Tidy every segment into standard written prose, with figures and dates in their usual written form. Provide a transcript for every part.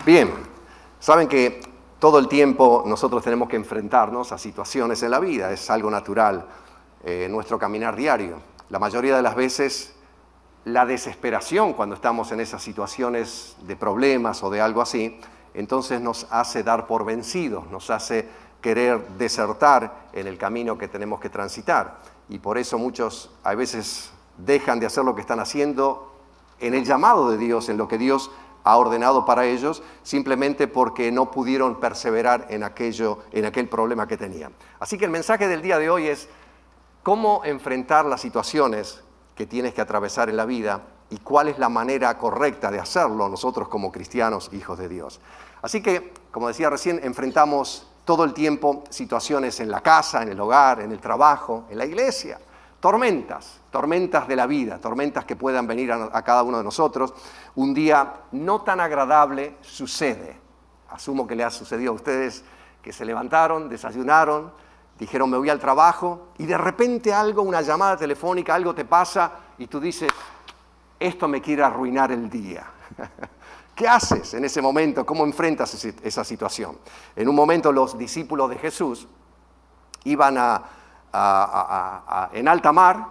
Bien, saben que todo el tiempo nosotros tenemos que enfrentarnos a situaciones en la vida, es algo natural en nuestro caminar diario. La mayoría de las veces la desesperación cuando estamos en esas situaciones de problemas o de algo así, entonces nos hace dar por vencidos, nos hace querer desertar en el camino que tenemos que transitar. Y por eso muchos a veces dejan de hacer lo que están haciendo en el llamado de Dios, en lo que Dios ha ordenado para ellos, simplemente porque no pudieron perseverar en aquel problema que tenían. Así que el mensaje del día de hoy es cómo enfrentar las situaciones que tienes que atravesar en la vida y cuál es la manera correcta de hacerlo nosotros como cristianos, hijos de Dios. Así que, como decía recién, enfrentamos todo el tiempo situaciones en la casa, en el hogar, en el trabajo, en la iglesia. Tormentas de la vida, tormentas que puedan venir a cada uno de nosotros. Un día no tan agradable sucede. Asumo que le ha sucedido a ustedes que se levantaron, desayunaron, dijeron me voy al trabajo y de repente una llamada telefónica, algo te pasa y tú dices, esto me quiere arruinar el día. ¿Qué haces en ese momento? ¿Cómo enfrentas esa situación? En un momento los discípulos de Jesús iban en alta mar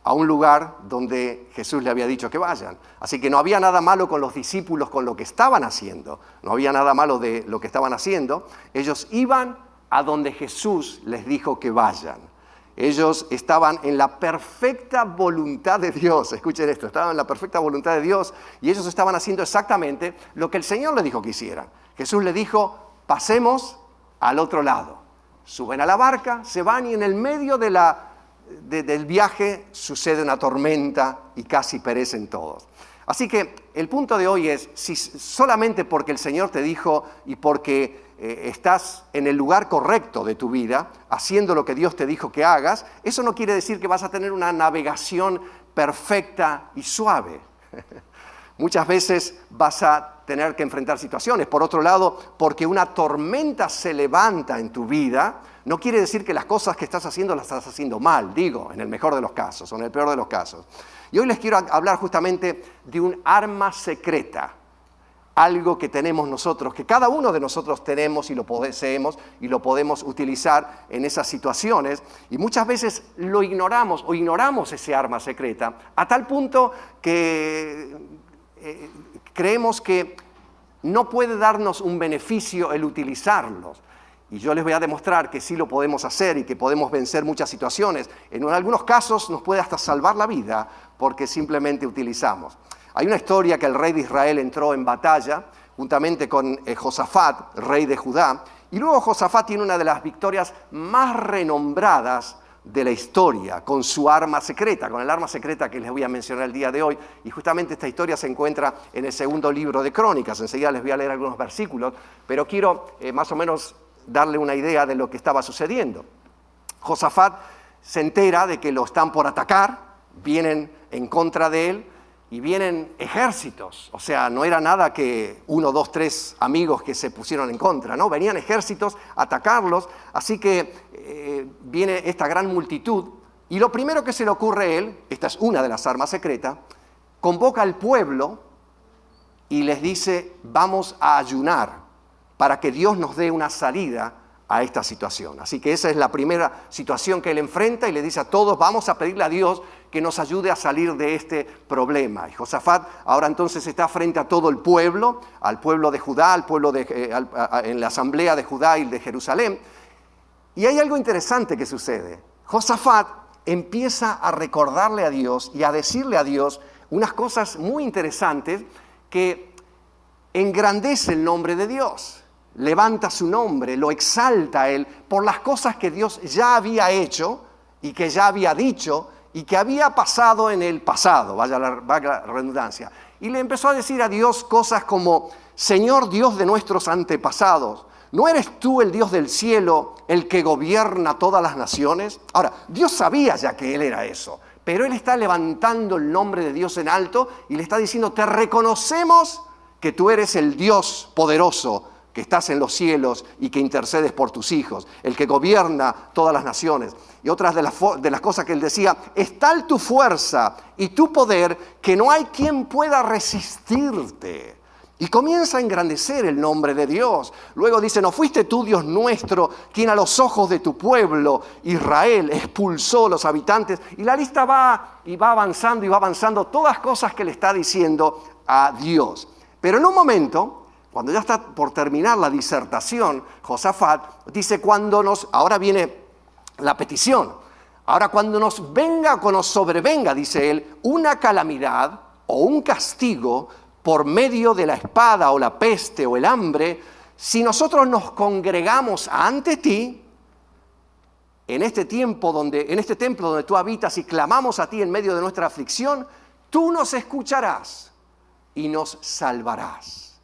a un lugar donde Jesús le había dicho que vayan. Así que no había nada malo con los discípulos, con lo que estaban haciendo. No había nada malo de lo que estaban haciendo. Ellos iban a donde Jesús les dijo que vayan. Ellos estaban en la perfecta voluntad de Dios. Escuchen esto, estaban en la perfecta voluntad de Dios y ellos estaban haciendo exactamente lo que el Señor les dijo que hicieran. Jesús les dijo, pasemos al otro lado. Suben a la barca, se van y en el medio del viaje sucede una tormenta y casi perecen todos. Así que el punto de hoy es, si solamente porque el Señor te dijo y porque estás en el lugar correcto de tu vida, haciendo lo que Dios te dijo que hagas, eso no quiere decir que vas a tener una navegación perfecta y suave. Muchas veces vas a tener que enfrentar situaciones. Por otro lado, porque una tormenta se levanta en tu vida, no quiere decir que las cosas que estás haciendo las estás haciendo mal, digo, en el mejor de los casos o en el peor de los casos. Y hoy les quiero hablar justamente de un arma secreta, algo que tenemos nosotros, que cada uno de nosotros tenemos y lo poseemos y lo podemos utilizar en esas situaciones. Y muchas veces lo ignoramos o ignoramos ese arma secreta a tal punto que creemos que no puede darnos un beneficio el utilizarlos. Y yo les voy a demostrar que sí lo podemos hacer y que podemos vencer muchas situaciones. En algunos casos nos puede hasta salvar la vida porque simplemente utilizamos. Hay una historia que el rey de Israel entró en batalla juntamente con Josafat, rey de Judá. Y luego Josafat tiene una de las victorias más renombradas de la historia, con su arma secreta, con el arma secreta que les voy a mencionar el día de hoy. Y justamente esta historia se encuentra en el segundo libro de Crónicas. Enseguida les voy a leer algunos versículos, pero quiero más o menos darle una idea de lo que estaba sucediendo. Josafat se entera de que lo están por atacar, vienen en contra de él y vienen ejércitos. O sea, no era nada que 1, 2, 3 amigos que se pusieron en contra, ¿no? Venían ejércitos a atacarlos, así que viene esta gran multitud y lo primero que se le ocurre a él, esta es una de las armas secretas, convoca al pueblo y les dice, vamos a ayunar para que Dios nos dé una salida a esta situación. Así que esa es la primera situación que él enfrenta y le dice a todos, vamos a pedirle a Dios que nos ayude a salir de este problema. Y Josafat ahora entonces está frente a todo el pueblo, al pueblo de Judá, en la asamblea de Judá y de Jerusalén. Y hay algo interesante que sucede. Josafat empieza a recordarle a Dios y a decirle a Dios unas cosas muy interesantes que engrandece el nombre de Dios. Levanta su nombre, lo exalta a él por las cosas que Dios ya había hecho y que ya había dicho y que había pasado en el pasado, vaya la redundancia. Y le empezó a decir a Dios cosas como, Señor Dios de nuestros antepasados, ¿no eres tú el Dios del cielo, el que gobierna todas las naciones? Ahora, Dios sabía ya que él era eso, pero él está levantando el nombre de Dios en alto y le está diciendo, te reconocemos que tú eres el Dios poderoso, que estás en los cielos y que intercedes por tus hijos, el que gobierna todas las naciones. Y otras de las cosas que él decía, es tal tu fuerza y tu poder que no hay quien pueda resistirte. Y comienza a engrandecer el nombre de Dios. Luego dice, ¿no fuiste tú, Dios nuestro, quien a los ojos de tu pueblo, Israel, expulsó los habitantes? Y la lista va avanzando, todas cosas que le está diciendo a Dios. Pero en un momento, cuando ya está por terminar la disertación, Josafat dice, ahora viene la petición, ahora cuando nos sobrevenga, dice él, una calamidad o un castigo por medio de la espada o la peste o el hambre, si nosotros nos congregamos ante ti, en este templo donde tú habitas y clamamos a ti en medio de nuestra aflicción, tú nos escucharás y nos salvarás.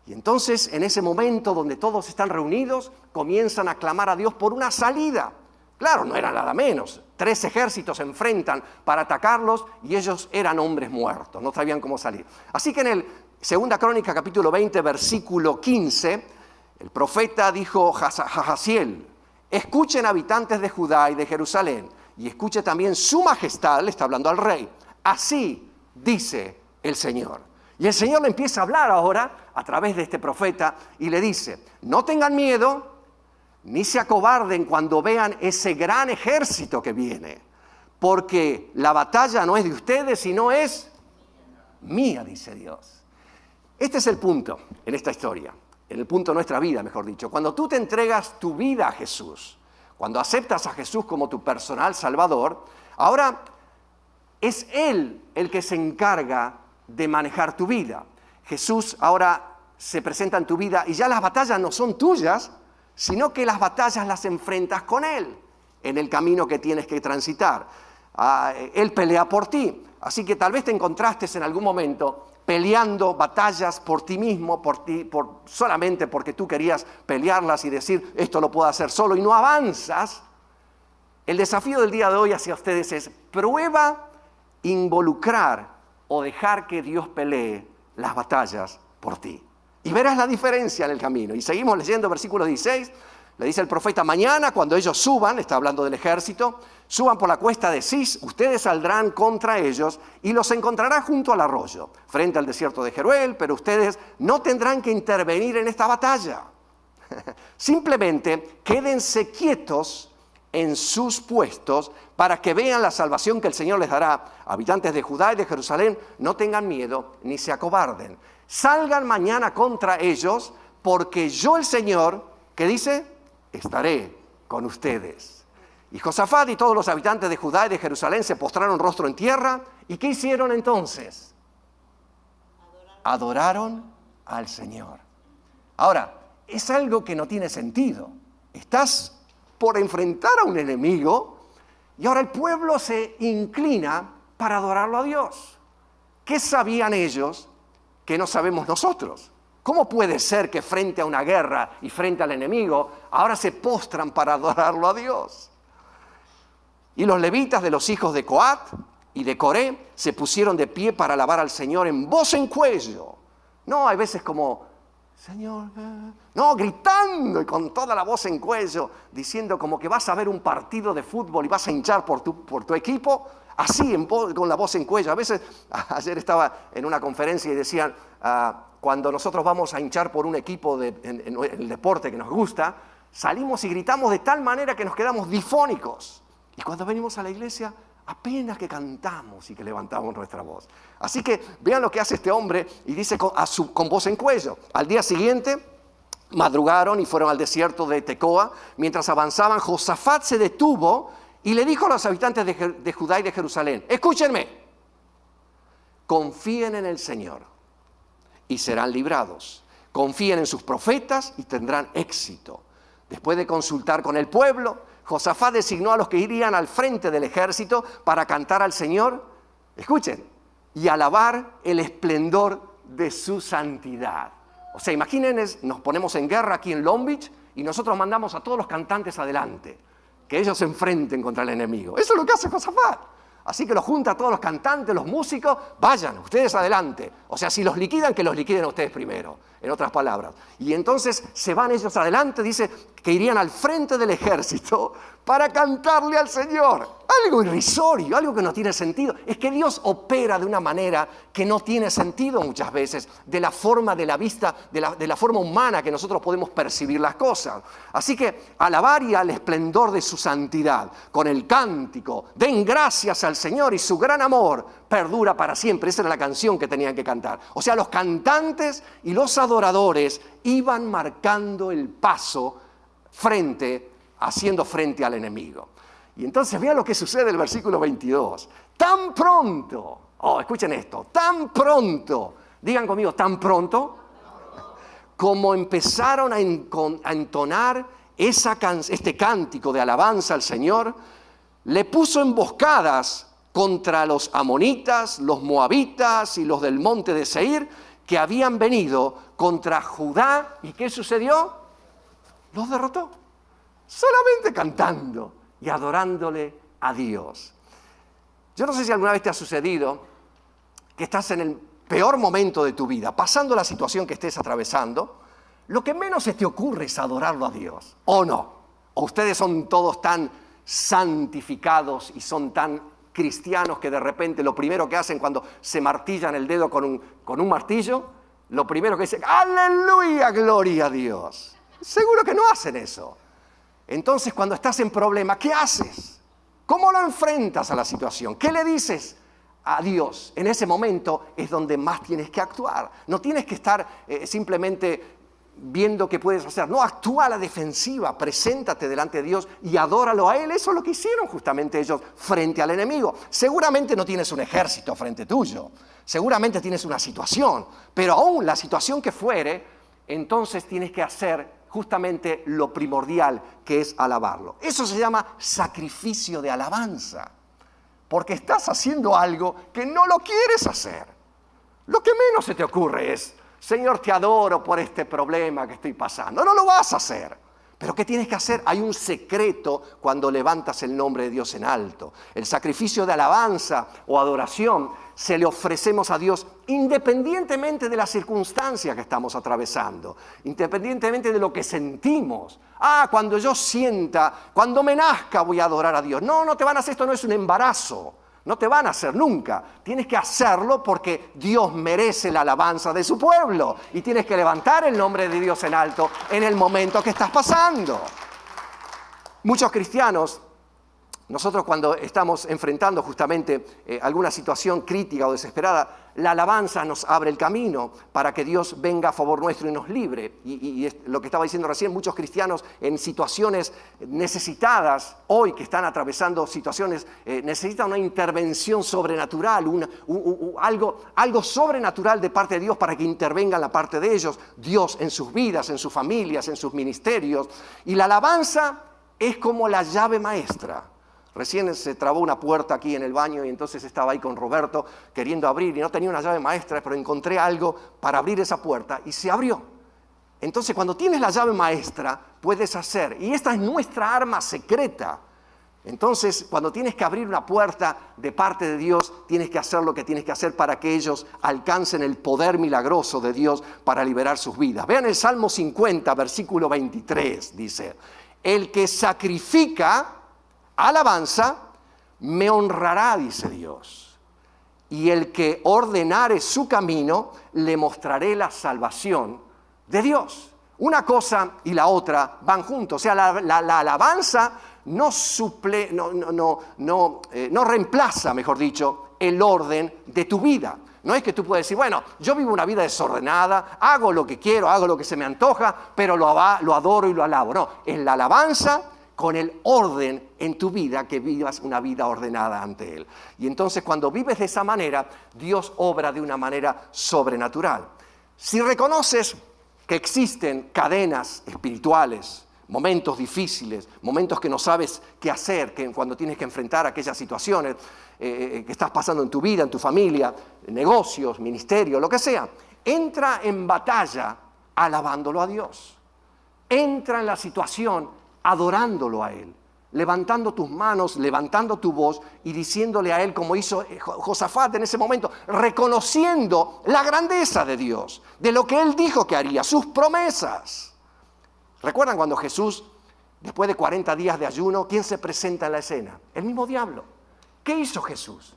Y entonces, en ese momento donde todos están reunidos, comienzan a clamar a Dios por una salida. Claro, no era nada menos. 3 ejércitos se enfrentan para atacarlos y ellos eran hombres muertos, no sabían cómo salir. Así que en el 2 Crónica, capítulo 20, versículo 15, el profeta dijo a Jahaziel, escuchen habitantes de Judá y de Jerusalén, y escuche también su majestad, le está hablando al rey, así dice el Señor. Y el Señor le empieza a hablar ahora a través de este profeta y le dice, no tengan miedo, ni se acobarden cuando vean ese gran ejército que viene, porque la batalla no es de ustedes, sino es mía, dice Dios. Este es el punto en esta historia, en el punto de nuestra vida, mejor dicho. Cuando tú te entregas tu vida a Jesús, cuando aceptas a Jesús como tu personal Salvador, ahora es Él el que se encarga de manejar tu vida. Jesús ahora se presenta en tu vida y ya las batallas no son tuyas, sino que las batallas las enfrentas con Él en el camino que tienes que transitar. Él pelea por ti. Así que tal vez te encontraste en algún momento peleando batallas por ti mismo, solamente porque tú querías pelearlas y decir, esto lo puedo hacer solo, y no avanzas. El desafío del día de hoy hacia ustedes es, prueba involucrar o dejar que Dios pelee las batallas por ti. Y verás la diferencia en el camino. Y seguimos leyendo versículo 16. Le dice el profeta, mañana cuando ellos suban, está hablando del ejército, suban por la cuesta de Cis, ustedes saldrán contra ellos y los encontrarán junto al arroyo, frente al desierto de Jeruel, pero ustedes no tendrán que intervenir en esta batalla. Simplemente quédense quietos en sus puestos para que vean la salvación que el Señor les dará. Habitantes de Judá y de Jerusalén, no tengan miedo ni se acobarden. Salgan mañana contra ellos, porque yo el Señor, ¿qué dice? Estaré con ustedes. Y Josafat y todos los habitantes de Judá y de Jerusalén se postraron rostro en tierra. ¿Y qué hicieron entonces? Adoraron al Señor. Ahora, es algo que no tiene sentido. Estás por enfrentar a un enemigo y ahora el pueblo se inclina para adorarlo a Dios. ¿Qué sabían ellos que no sabemos nosotros? ¿Cómo puede ser que frente a una guerra y frente al enemigo ahora se postran para adorarlo a Dios? Y los levitas de los hijos de Coat y de Coré se pusieron de pie para alabar al Señor en voz en cuello. No, hay veces como, Señor, no, gritando y con toda la voz en cuello, diciendo como que vas a ver un partido de fútbol y vas a hinchar por tu equipo, así con la voz en cuello. A veces, ayer estaba en una conferencia y decían, cuando nosotros vamos a hinchar por un equipo en el deporte que nos gusta, salimos y gritamos de tal manera que nos quedamos difónicos. Y cuando venimos a la iglesia, apenas que cantamos y que levantamos nuestra voz. Así que vean lo que hace este hombre y dice con voz en cuello. Al día siguiente madrugaron y fueron al desierto de Tecoa. Mientras avanzaban, Josafat se detuvo y le dijo a los habitantes de Judá y de Jerusalén, escúchenme, confíen en el Señor y serán librados. Confíen en sus profetas y tendrán éxito. Después de consultar con el pueblo, Josafat designó a los que irían al frente del ejército para cantar al Señor, escuchen, y alabar el esplendor de su santidad. O sea, imaginen, nos ponemos en guerra aquí en Long Beach y nosotros mandamos a todos los cantantes adelante, que ellos se enfrenten contra el enemigo. Eso es lo que hace Josafat. Así que los junta a todos los cantantes, los músicos, vayan, ustedes adelante. O sea, si los liquidan, que los liquiden a ustedes primero, en otras palabras. Y entonces se van ellos adelante, dice, que irían al frente del ejército para cantarle al Señor. Algo irrisorio, algo que no tiene sentido. Es que Dios opera de una manera que no tiene sentido muchas veces, de la forma de la vista, de la forma humana que nosotros podemos percibir las cosas. Así que alabaría el esplendor de su santidad, con el cántico, den gracias al Señor y su gran amor perdura para siempre. Esa era la canción que tenían que cantar. O sea, los cantantes y los adoradores iban marcando el paso haciendo frente al enemigo. Y entonces vean lo que sucede en el versículo 22. Tan pronto, escuchen esto, tan pronto, digan conmigo, tan pronto, como empezaron a entonar este cántico de alabanza al Señor, le puso emboscadas contra los amonitas, los moabitas y los del monte de Seir, que habían venido contra Judá. ¿Y qué sucedió? Los derrotó. Solamente cantando y adorándole a Dios. Yo no sé si alguna vez te ha sucedido que estás en el peor momento de tu vida, pasando la situación que estés atravesando, lo que menos se te ocurre es adorarlo a Dios, ¿o no? ¿O ustedes son todos tan santificados y son tan cristianos que de repente lo primero que hacen cuando se martillan el dedo con un martillo, lo primero que dicen, ¡aleluya, gloria a Dios! Seguro que no hacen eso. Entonces, cuando estás en problema, ¿qué haces? ¿Cómo lo enfrentas a la situación? ¿Qué le dices a Dios? En ese momento es donde más tienes que actuar. No tienes que estar simplemente viendo qué puedes hacer. No, actúa a la defensiva, preséntate delante de Dios y adóralo a Él. Eso es lo que hicieron justamente ellos frente al enemigo. Seguramente no tienes un ejército frente tuyo. Seguramente tienes una situación. Pero aún la situación que fuere, entonces tienes que hacer justamente lo primordial, que es alabarlo. Eso se llama sacrificio de alabanza, porque estás haciendo algo que no lo quieres hacer. Lo que menos se te ocurre es, Señor, te adoro por este problema que estoy pasando. No lo vas a hacer. Pero ¿qué tienes que hacer? Hay un secreto cuando levantas el nombre de Dios en alto. El sacrificio de alabanza o adoración se le ofrecemos a Dios independientemente de la circunstancia que estamos atravesando, independientemente de lo que sentimos. Cuando yo sienta, cuando me nazca voy a adorar a Dios. No te van a hacer, esto no es un embarazo. No te van a hacer nunca. Tienes que hacerlo porque Dios merece la alabanza de su pueblo. Y tienes que levantar el nombre de Dios en alto en el momento que estás pasando. Muchos cristianos, nosotros cuando estamos enfrentando justamente alguna situación crítica o desesperada, la alabanza nos abre el camino para que Dios venga a favor nuestro y nos libre. Y es lo que estaba diciendo recién, muchos cristianos en situaciones necesitadas, hoy que están atravesando situaciones, necesitan una intervención sobrenatural, algo sobrenatural de parte de Dios para que intervenga en la parte de ellos, Dios en sus vidas, en sus familias, en sus ministerios. Y la alabanza es como la llave maestra. Recién se trabó una puerta aquí en el baño y entonces estaba ahí con Roberto queriendo abrir y no tenía una llave maestra, pero encontré algo para abrir esa puerta y se abrió. Entonces cuando tienes la llave maestra puedes hacer, y esta es nuestra arma secreta. Entonces cuando tienes que abrir una puerta de parte de Dios, tienes que hacer lo que tienes que hacer para que ellos alcancen el poder milagroso de Dios para liberar sus vidas. Vean el Salmo 50, versículo 23, dice, el que sacrifica alabanza, me honrará, dice Dios. Y el que ordenare su camino, le mostraré la salvación de Dios. Una cosa y la otra van juntos. O sea, la alabanza no reemplaza, mejor dicho, el orden de tu vida. No es que tú puedes decir, bueno, yo vivo una vida desordenada, hago lo que quiero, hago lo que se me antoja, pero lo adoro y lo alabo. No, en la alabanza, con el orden en tu vida, que vivas una vida ordenada ante Él. Y entonces cuando vives de esa manera, Dios obra de una manera sobrenatural. Si reconoces que existen cadenas espirituales, momentos difíciles, momentos que no sabes qué hacer, que cuando tienes que enfrentar aquellas situaciones que estás pasando en tu vida, en tu familia, negocios, ministerio, lo que sea, entra en batalla alabándolo a Dios. Entra en la situación adorándolo a Él, levantando tus manos, levantando tu voz y diciéndole a Él, como hizo Josafat en ese momento, reconociendo la grandeza de Dios, de lo que Él dijo que haría, sus promesas. ¿Recuerdan cuando Jesús después de 40 días de ayuno, ¿quién se presenta en la escena? El mismo diablo. ¿Qué hizo Jesús?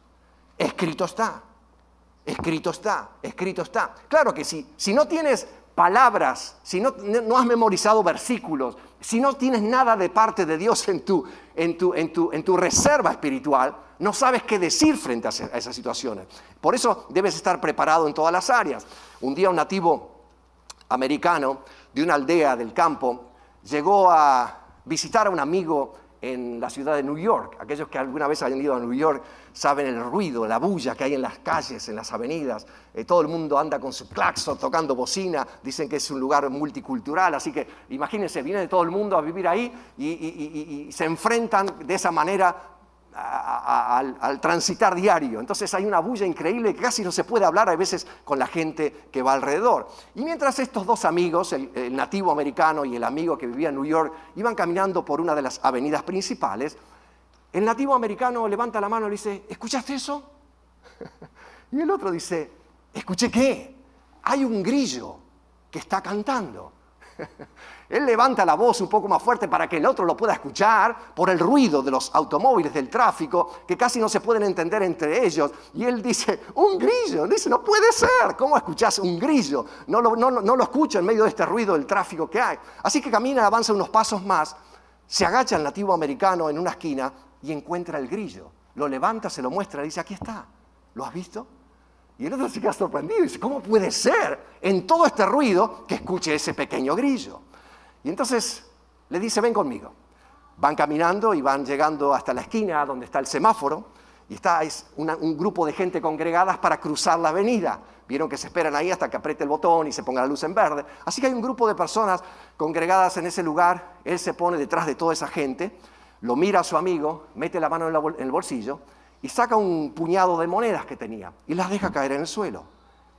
Escrito está, escrito está, escrito está. Claro que sí, si no tienes palabras, si no has memorizado versículos, si no tienes nada de parte de Dios en tu reserva espiritual, no sabes qué decir frente a esas situaciones. Por eso debes estar preparado en todas las áreas. Un día un nativo americano de una aldea del campo llegó a visitar a un amigo en la ciudad de New York. Aquellos que alguna vez hayan ido a New York saben el ruido, la bulla que hay en las calles, en las avenidas. Todo el mundo anda con su claxon, tocando bocina. Dicen que es un lugar multicultural, así que imagínense, viene de todo el mundo a vivir ahí y se enfrentan de esa manera al transitar diario. Entonces hay una bulla increíble que casi no se puede hablar a veces con la gente que va alrededor. Y mientras estos dos amigos, el nativo americano y el amigo que vivía en New York, iban caminando por una de las avenidas principales, el nativo americano levanta la mano y le dice, ¿escuchaste eso? Y el otro dice, ¿escuché qué? Hay un grillo que está cantando. Él levanta la voz un poco más fuerte para que el otro lo pueda escuchar por el ruido de los automóviles, del tráfico, que casi no se pueden entender entre ellos. Y él dice, un grillo. Dice, no puede ser. ¿Cómo escuchás un grillo? No lo escucho en medio de este ruido del tráfico que hay. Así que camina, avanza unos pasos más, se agacha el nativo americano en una esquina y encuentra el grillo. Lo levanta, se lo muestra y dice, aquí está. ¿Lo has visto? Y el otro se queda sorprendido y dice, ¿cómo puede ser en todo este ruido que escuche ese pequeño grillo? Y entonces le dice, ven conmigo. Van caminando y van llegando hasta la esquina donde está el semáforo y está un grupo de gente congregadas para cruzar la avenida. Vieron que se esperan ahí hasta que apriete el botón y se ponga la luz en verde. Así que hay un grupo de personas congregadas en ese lugar. Él se pone detrás de toda esa gente, lo mira a su amigo, mete la mano en el bolsillo y saca un puñado de monedas que tenía y las deja caer en el suelo.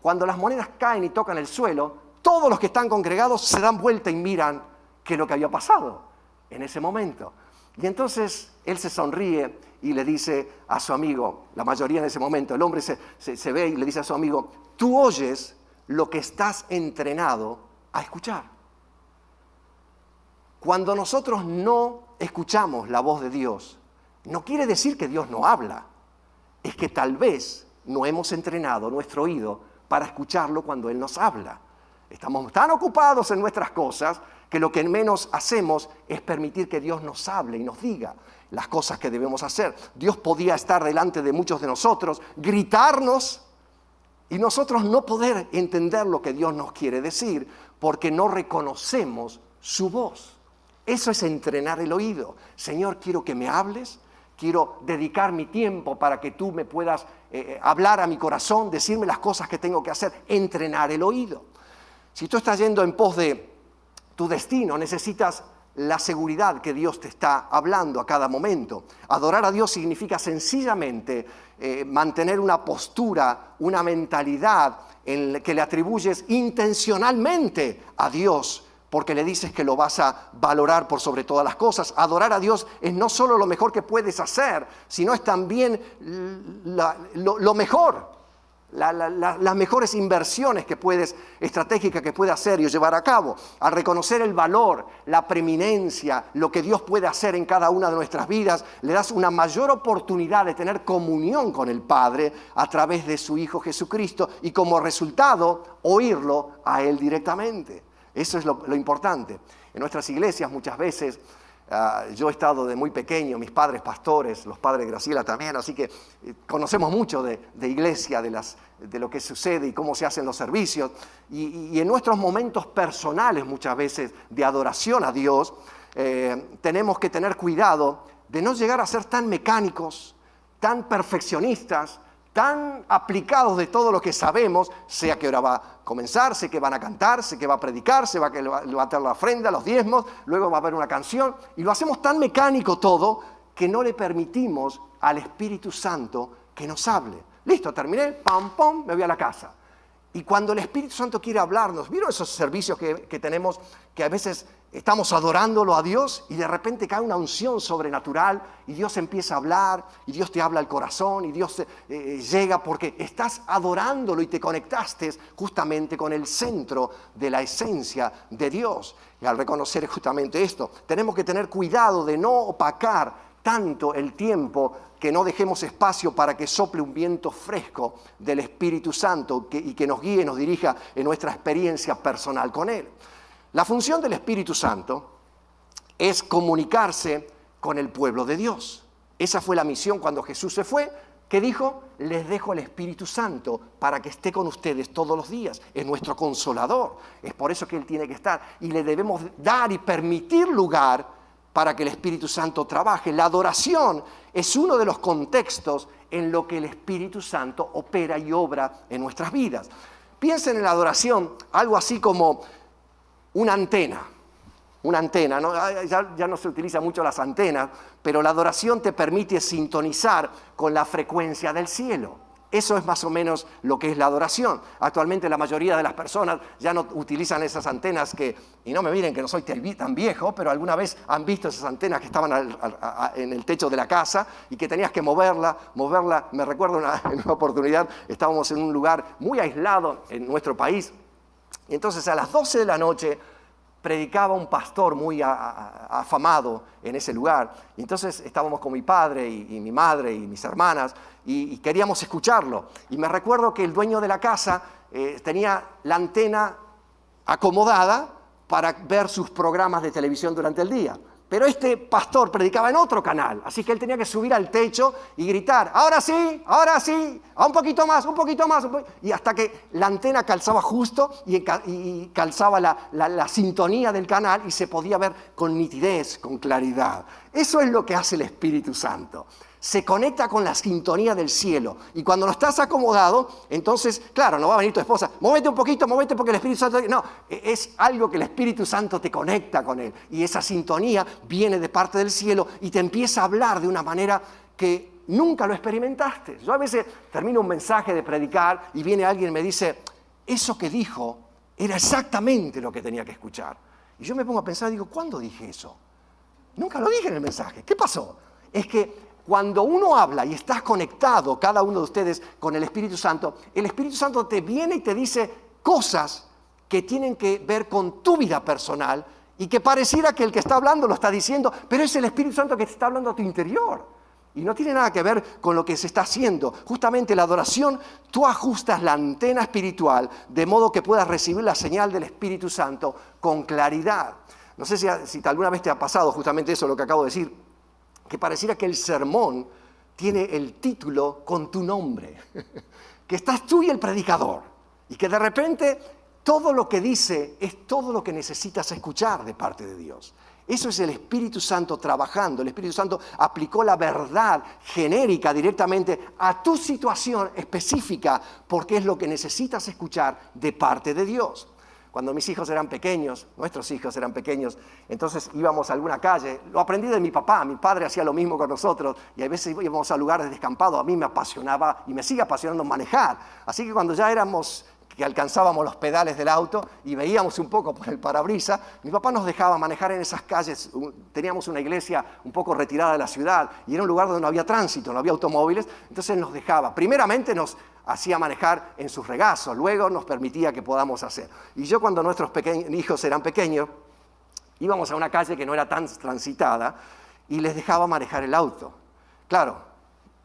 Cuando las monedas caen y tocan el suelo, todos los que están congregados se dan vuelta y miran qué es lo que había pasado en ese momento. Y entonces él se sonríe y le dice a su amigo, la mayoría en ese momento, el hombre se ve y le dice a su amigo, tú oyes lo que estás entrenado a escuchar. Cuando nosotros no escuchamos la voz de Dios, no quiere decir que Dios no habla, es que tal vez no hemos entrenado nuestro oído para escucharlo cuando Él nos habla. Estamos tan ocupados en nuestras cosas que lo que menos hacemos es permitir que Dios nos hable y nos diga las cosas que debemos hacer. Dios podía estar delante de muchos de nosotros, gritarnos y nosotros no poder entender lo que Dios nos quiere decir porque no reconocemos su voz. Eso es entrenar el oído. Señor, quiero que me hables. Quiero dedicar mi tiempo para que tú me puedas hablar a mi corazón, decirme las cosas que tengo que hacer, entrenar el oído. Si tú estás yendo en pos de tu destino, necesitas la seguridad que Dios te está hablando a cada momento. Adorar a Dios significa sencillamente mantener una postura, una mentalidad en la que le atribuyes intencionalmente a Dios, porque le dices que lo vas a valorar por sobre todas las cosas. Adorar a Dios es no solo lo mejor que puedes hacer, sino es también lo mejor, las mejores inversiones estratégicas que puedes hacer y llevar a cabo. Al reconocer el valor, la preeminencia, lo que Dios puede hacer en cada una de nuestras vidas, le das una mayor oportunidad de tener comunión con el Padre a través de su Hijo Jesucristo y como resultado, oírlo a Él directamente. Eso es lo importante. En nuestras iglesias muchas veces, yo he estado de muy pequeño, mis padres pastores, los padres de Graciela también, así que conocemos mucho de iglesia, de lo que sucede y cómo se hacen los servicios. Y en nuestros momentos personales muchas veces de adoración a Dios, tenemos que tener cuidado de no llegar a ser tan mecánicos, tan perfeccionistas, tan aplicados de todo lo que sabemos, sea que ahora va a comenzar, sé que van a cantar, sé que va a predicar, se va a levantar la ofrenda, los diezmos, luego va a haber una canción, y lo hacemos tan mecánico todo que no le permitimos al Espíritu Santo que nos hable. Listo, terminé, pam, pam, me voy a la casa. Y cuando el Espíritu Santo quiere hablarnos, ¿vieron esos servicios que tenemos que a veces estamos adorándolo a Dios y de repente cae una unción sobrenatural y Dios empieza a hablar y Dios te habla al corazón y Dios llega porque estás adorándolo y te conectaste justamente con el centro de la esencia de Dios. Y al reconocer justamente esto, tenemos que tener cuidado de no opacar tanto el tiempo que no dejemos espacio para que sople un viento fresco del Espíritu Santo y que nos guíe, nos dirija en nuestra experiencia personal con Él. La función del Espíritu Santo es comunicarse con el pueblo de Dios. Esa fue la misión cuando Jesús se fue, que dijo, les dejo el Espíritu Santo para que esté con ustedes todos los días. Es nuestro consolador, es por eso que Él tiene que estar. Y le debemos dar y permitir lugar para que el Espíritu Santo trabaje. La adoración es uno de los contextos en lo que el Espíritu Santo opera y obra en nuestras vidas. Piensen en la adoración, algo así como una antena, ¿no? Ya no se utilizan mucho las antenas, pero la adoración te permite sintonizar con la frecuencia del cielo. Eso es más o menos lo que es la adoración. Actualmente la mayoría de las personas ya no utilizan esas antenas y no me miren que no soy tan viejo, pero alguna vez han visto esas antenas que estaban en el techo de la casa y que tenías que moverla. Me recuerdo en una oportunidad, estábamos en un lugar muy aislado en nuestro país, y entonces a las 12 de la noche predicaba un pastor muy afamado en ese lugar. Y entonces estábamos con mi padre y mi madre y mis hermanas y queríamos escucharlo. Y me recuerdo que el dueño de la casa tenía la antena acomodada para ver sus programas de televisión durante el día. Pero este pastor predicaba en otro canal, así que él tenía que subir al techo y gritar, ahora sí, un poquito más, y hasta que la antena calzaba justo y calzaba la sintonía del canal y se podía ver con nitidez, con claridad. Eso es lo que hace el Espíritu Santo. Se conecta con la sintonía del cielo. Y cuando no estás acomodado, entonces, claro, no va a venir tu esposa, móvete un poquito, móvete porque el Espíritu Santo... No, es algo que el Espíritu Santo te conecta con Él. Y esa sintonía viene de parte del cielo y te empieza a hablar de una manera que nunca lo experimentaste. Yo a veces termino un mensaje de predicar y viene alguien y me dice, eso que dijo era exactamente lo que tenía que escuchar. Y yo me pongo a pensar, digo, ¿cuándo dije eso? Nunca lo dije en el mensaje. ¿Qué pasó? Es que cuando uno habla y estás conectado, cada uno de ustedes, con el Espíritu Santo, el Espíritu Santo te viene y te dice cosas que tienen que ver con tu vida personal y que pareciera que el que está hablando lo está diciendo, pero es el Espíritu Santo que te está hablando a tu interior. Y no tiene nada que ver con lo que se está haciendo. Justamente la adoración, tú ajustas la antena espiritual de modo que puedas recibir la señal del Espíritu Santo con claridad. No sé si alguna vez te ha pasado justamente eso, lo que acabo de decir, que pareciera que el sermón tiene el título con tu nombre, que estás tú y el predicador, y que de repente todo lo que dice es todo lo que necesitas escuchar de parte de Dios. Eso es el Espíritu Santo trabajando. El Espíritu Santo aplicó la verdad genérica directamente a tu situación específica, porque es lo que necesitas escuchar de parte de Dios. Cuando mis hijos eran pequeños, nuestros hijos eran pequeños, entonces íbamos a alguna calle. Lo aprendí de mi papá, mi padre hacía lo mismo con nosotros y a veces íbamos a lugares descampados. A mí me apasionaba y me sigue apasionando manejar. Así que cuando ya que alcanzábamos los pedales del auto y veíamos un poco por el parabrisas, mi papá nos dejaba manejar en esas calles. Teníamos una iglesia un poco retirada de la ciudad y era un lugar donde no había tránsito, no había automóviles, entonces nos dejaba. Primeramente nos hacía manejar en sus regazos, luego nos permitía que podamos hacer. Y yo cuando nuestros hijos eran pequeños, íbamos a una calle que no era tan transitada y les dejaba manejar el auto. Claro,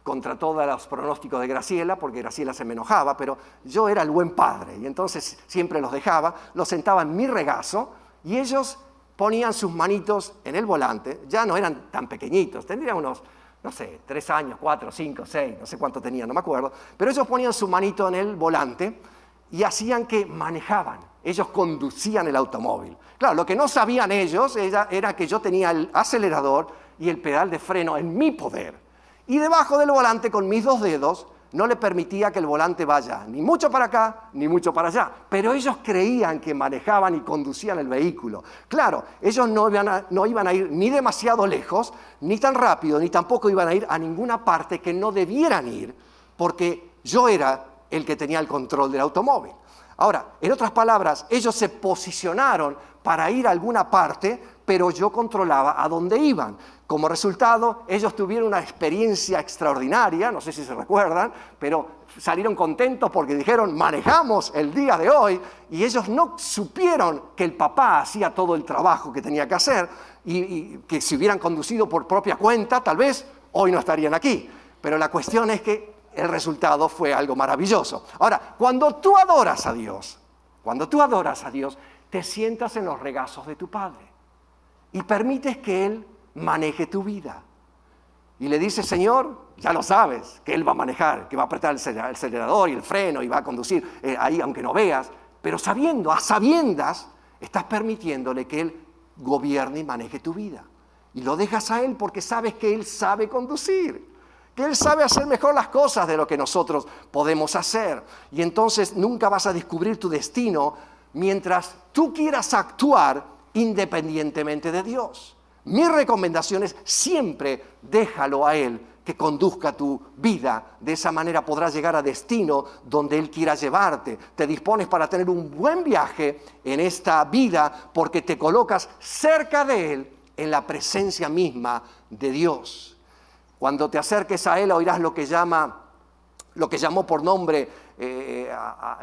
contra todos los pronósticos de Graciela, porque Graciela se me enojaba, pero yo era el buen padre y entonces siempre los dejaba, los sentaba en mi regazo y ellos ponían sus manitos en el volante, ya no eran tan pequeñitos, tendrían unos, no sé, 3 años, 4, 5, 6, no sé cuánto tenían, no me acuerdo, pero ellos ponían su manito en el volante y hacían que manejaban, ellos conducían el automóvil. Claro, lo que no sabían ellos era que yo tenía el acelerador y el pedal de freno en mi poder. Y debajo del volante, con mis 2 dedos, no le permitía que el volante vaya ni mucho para acá, ni mucho para allá. Pero ellos creían que manejaban y conducían el vehículo. Claro, ellos no iban a ir ni demasiado lejos, ni tan rápido, ni tampoco iban a ir a ninguna parte que no debieran ir, porque yo era el que tenía el control del automóvil. Ahora, en otras palabras, ellos se posicionaron para ir a alguna parte, pero yo controlaba a dónde iban. Como resultado, ellos tuvieron una experiencia extraordinaria, no sé si se recuerdan, pero salieron contentos porque dijeron, manejamos el día de hoy, y ellos no supieron que el papá hacía todo el trabajo que tenía que hacer, y que si hubieran conducido por propia cuenta, tal vez hoy no estarían aquí. Pero la cuestión es que el resultado fue algo maravilloso. Ahora, cuando tú adoras a Dios, te sientas en los regazos de tu Padre y permites que Él maneje tu vida. Y le dices, Señor, ya lo sabes, que Él va a manejar, que va a apretar el acelerador y el freno y va a conducir ahí aunque no veas, pero sabiendo, a sabiendas, estás permitiéndole que Él gobierne y maneje tu vida. Y lo dejas a Él porque sabes que Él sabe conducir, que Él sabe hacer mejor las cosas de lo que nosotros podemos hacer. Y entonces nunca vas a descubrir tu destino mientras tú quieras actuar independientemente de Dios. Mi recomendación es siempre déjalo a Él que conduzca tu vida. De esa manera podrás llegar a destino donde Él quiera llevarte. Te dispones para tener un buen viaje en esta vida porque te colocas cerca de Él en la presencia misma de Dios. Cuando te acerques a Él oirás lo que llamó por nombre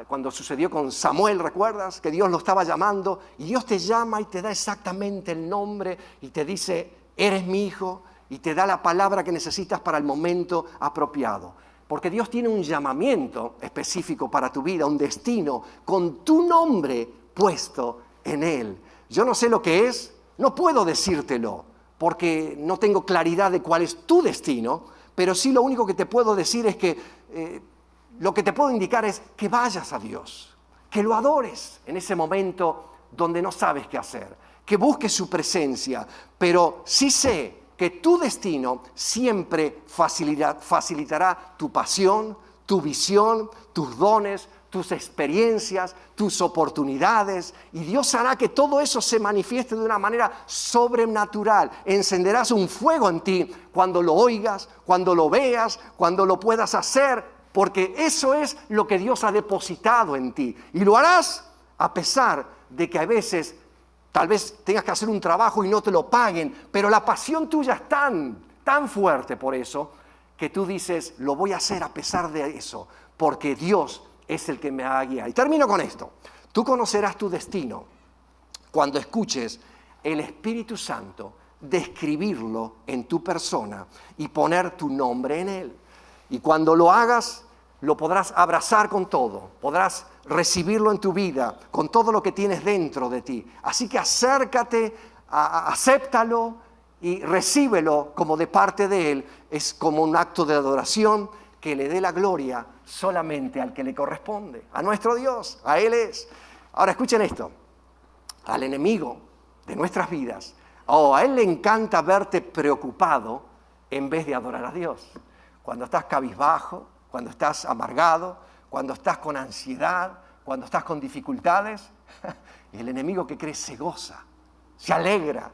cuando sucedió con Samuel, ¿recuerdas? Que Dios lo estaba llamando y Dios te llama y te da exactamente el nombre y te dice, eres mi hijo, y te da la palabra que necesitas para el momento apropiado. Porque Dios tiene un llamamiento específico para tu vida, un destino con tu nombre puesto en Él. Yo no sé lo que es, no puedo decírtelo, porque no tengo claridad de cuál es tu destino, pero sí lo único que te puedo decir es que lo que te puedo indicar es que vayas a Dios, que lo adores en ese momento donde no sabes qué hacer, que busques su presencia, pero sí sé que tu destino siempre facilitará tu pasión, tu visión, tus dones, tus experiencias, tus oportunidades, y Dios hará que todo eso se manifieste de una manera sobrenatural. Encenderás un fuego en ti cuando lo oigas, cuando lo veas, cuando lo puedas hacer, porque eso es lo que Dios ha depositado en ti. Y lo harás a pesar de que a veces tal vez tengas que hacer un trabajo y no te lo paguen, pero la pasión tuya es tan fuerte por eso, que tú dices, lo voy a hacer a pesar de eso, porque Dios es el que me va a guiar. Y termino con esto. Tú conocerás tu destino cuando escuches el Espíritu Santo describirlo en tu persona y poner tu nombre en él. Y cuando lo hagas, lo podrás abrazar con todo, podrás recibirlo en tu vida, con todo lo que tienes dentro de ti. Así que acércate, acéptalo y recíbelo como de parte de Él. Es como un acto de adoración que le dé la gloria solamente al que le corresponde, a nuestro Dios, a Él es. Ahora escuchen esto, al enemigo de nuestras vidas, a Él le encanta verte preocupado en vez de adorar a Dios. Cuando estás cabizbajo, cuando estás amargado, cuando estás con ansiedad, cuando estás con dificultades, el enemigo que cree se goza, se alegra.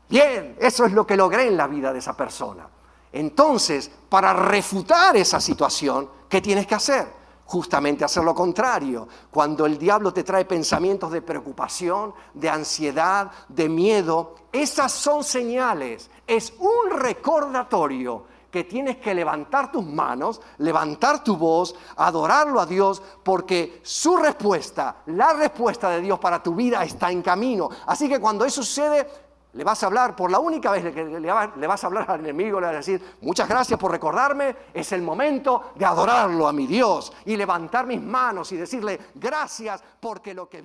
Bien, eso es lo que logré en la vida de esa persona. Entonces, para refutar esa situación, ¿qué tienes que hacer? Justamente hacer lo contrario. Cuando el diablo te trae pensamientos de preocupación, de ansiedad, de miedo, esas son señales, es un recordatorio que tienes que levantar tus manos, levantar tu voz, adorarlo a Dios, porque su respuesta, la respuesta de Dios para tu vida está en camino. Así que cuando eso sucede, le vas a hablar, por la única vez que le vas a hablar al enemigo, le vas a decir, muchas gracias por recordarme, es el momento de adorarlo a mi Dios y levantar mis manos y decirle, gracias porque lo que vi